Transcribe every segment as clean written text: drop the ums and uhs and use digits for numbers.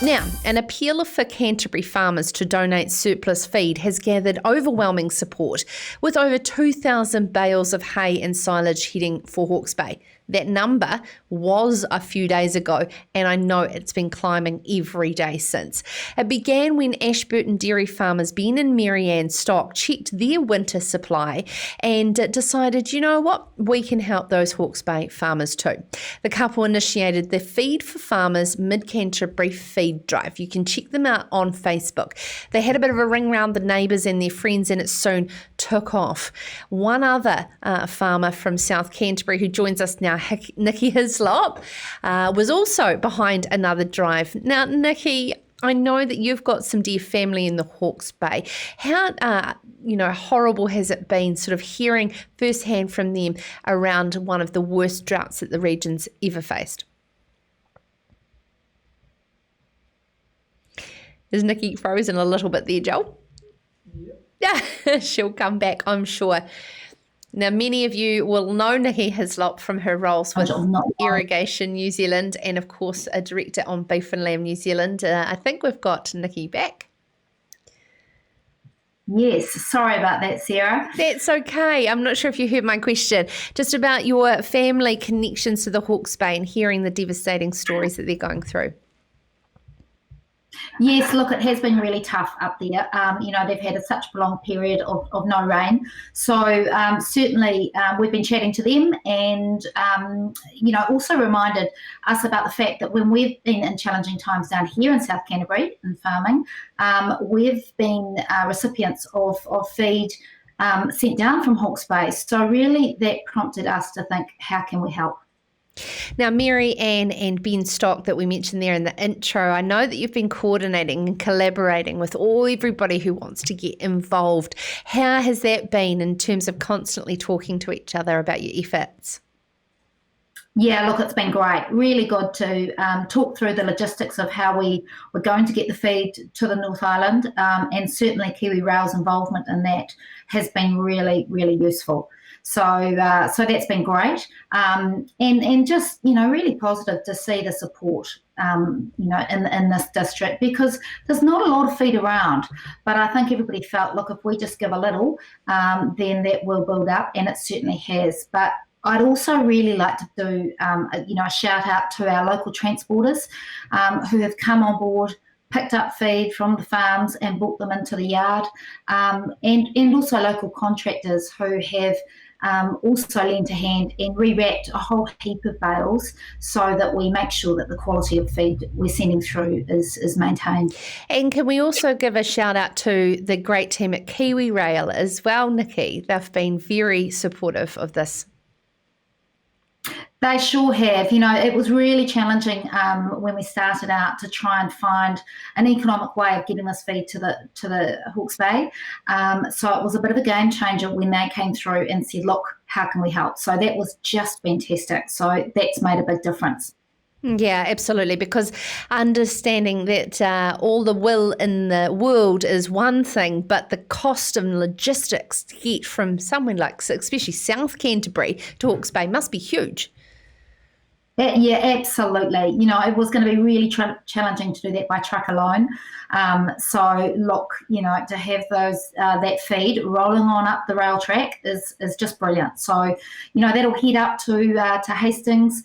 Now, an appeal for Canterbury farmers to donate surplus feed has gathered overwhelming support, with over 2,000 bales of hay and silage heading for Hawke's Bay. That number was a few days ago, and I know it's been climbing every day since. It began when Ashburton dairy farmers Ben and Marianne Stock checked their winter supply and decided, you know what, we can help those Hawke's Bay farmers too. The couple initiated the Feed for Farmers Mid-Canterbury Feed Drive. You can check them out on Facebook. They had a bit of a ring round the neighbours and their friends, and it soon took off. One other farmer from South Canterbury who joins us now, Nicky Hyslop, was also behind another drive. Now, Nicky, I know that you've got some dear family in the Hawke's Bay. How, horrible has it been sort of hearing firsthand from them around one of the worst droughts that the region's ever faced? Is Nicky frozen a little bit there, Joel? Yeah. She'll come back, I'm sure. Now, many of you will know Nicky Hyslop from her roles with Irrigation New Zealand and, of course, a director on Beef and Lamb New Zealand. I think we've got Nicky back. Yes, sorry about that, Sarah. That's okay. I'm not sure if you heard my question, just about your family connections to the Hawke's Bay and hearing the devastating stories that they're going through. Yes, look, it has been really tough up there. They've had such a prolonged period of no rain. So certainly we've been chatting to them and, also reminded us about the fact that when we've been in challenging times down here in South Canterbury in farming, we've been recipients of feed sent down from Hawke's Bay. So really that prompted us to think, how can we help? Now, Marianne and Ben Stock that we mentioned there in the intro, I know that you've been coordinating and collaborating with everybody who wants to get involved. How has that been in terms of constantly talking to each other about your efforts? Yeah, look, it's been great. Really good to talk through the logistics of how we were going to get the feed to the North Island, and certainly Kiwi Rail's involvement in that has been really, really useful. So that's been great, and just really positive to see the support in this district, because there's not a lot of feed around. But I think everybody felt, look, if we just give a little, then that will build up, and it certainly has. But I'd also really like to do a shout out to our local transporters who have come on board, picked up feed from the farms and brought them into the yard, and also local contractors who have also lent a hand and re-wrapped a whole heap of bales so that we make sure that the quality of feed we're sending through is maintained. And can we also give a shout out to the great team at Kiwi Rail as well, Nicky? They've been very supportive of this. They sure have. It was really challenging when we started out to try and find an economic way of getting this feed to the Hawke's Bay. So it was a bit of a game changer when they came through and said, look, how can we help? So that was just fantastic. So that's made a big difference. Yeah, absolutely, because understanding that all the will in the world is one thing, but the cost and logistics to get from somewhere like, especially South Canterbury to Hawke's Bay must be huge. Yeah, absolutely. It was going to be really challenging to do that by truck alone. So look, to have that feed rolling on up the rail track is just brilliant. So, that'll head up to Hastings,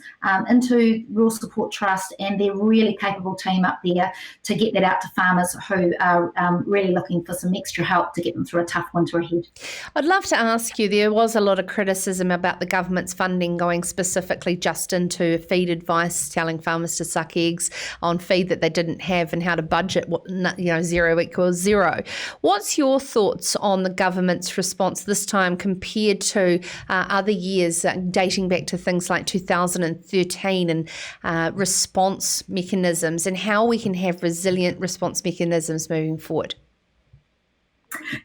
into Rural Support Trust, and they're really capable team up there to get that out to farmers who are really looking for some extra help to get them through a tough winter ahead. I'd love to ask you, there was a lot of criticism about the government's funding going specifically just into feed advice, telling farmers to suck eggs on feed that they didn't have and how to budget what 0 equals 0. What's your thoughts on the government's response this time compared to other years dating back to things like 2013 and response mechanisms, and how we can have resilient response mechanisms moving forward?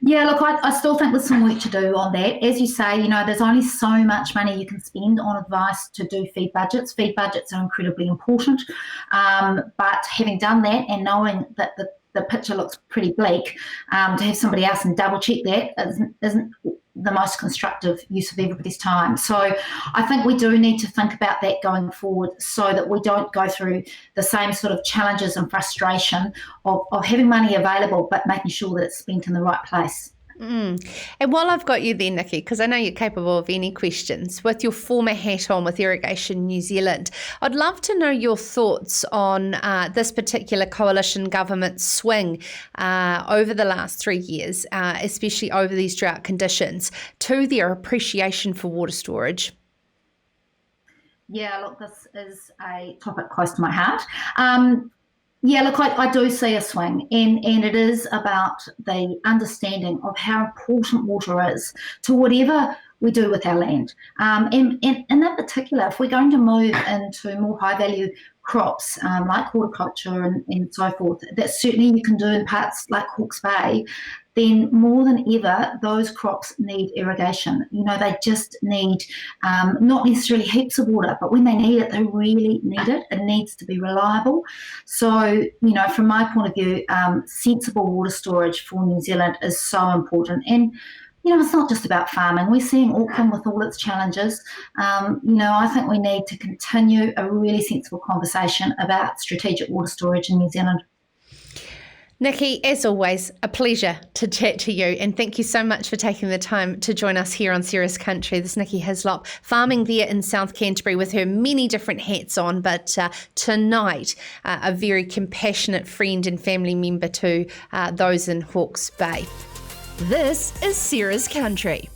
Yeah, look, I still think there's some work to do on that. As you say, there's only so much money you can spend on advice to do feed budgets. Feed budgets are incredibly important. But having done that and knowing that the picture looks pretty bleak, to have somebody else and double check that isn't the most constructive use of everybody's time. So I think we do need to think about that going forward so that we don't go through the same sort of challenges and frustration of having money available but making sure that it's spent in the right place. And while I've got you there, Nicky, because I know you're capable of any questions, with your former hat on with Irrigation New Zealand, I'd love to know your thoughts on this particular coalition government swing over the last 3 years, especially over these drought conditions, to their appreciation for water storage. Yeah, look, this is a topic close to my heart. Yeah, look, I do see a swing, and it is about the understanding of how important water is to whatever we do with our land. And in particular, if we're going to move into more high-value crops like horticulture and so forth, that certainly you can do in parts like Hawke's Bay, then more than ever, those crops need irrigation. They just need not necessarily heaps of water, but when they need it, they really need it. It needs to be reliable. So, from my point of view, sensible water storage for New Zealand is so important. And it's not just about farming. We're seeing Auckland with all its challenges. I think we need to continue a really sensible conversation about strategic water storage in New Zealand. Nicky, as always, a pleasure to chat to you, and thank you so much for taking the time to join us here on Ceres Country. This is Nicky Hyslop, farming there in South Canterbury with her many different hats on, but tonight a very compassionate friend and family member to those in Hawke's Bay. This is Ceres Country.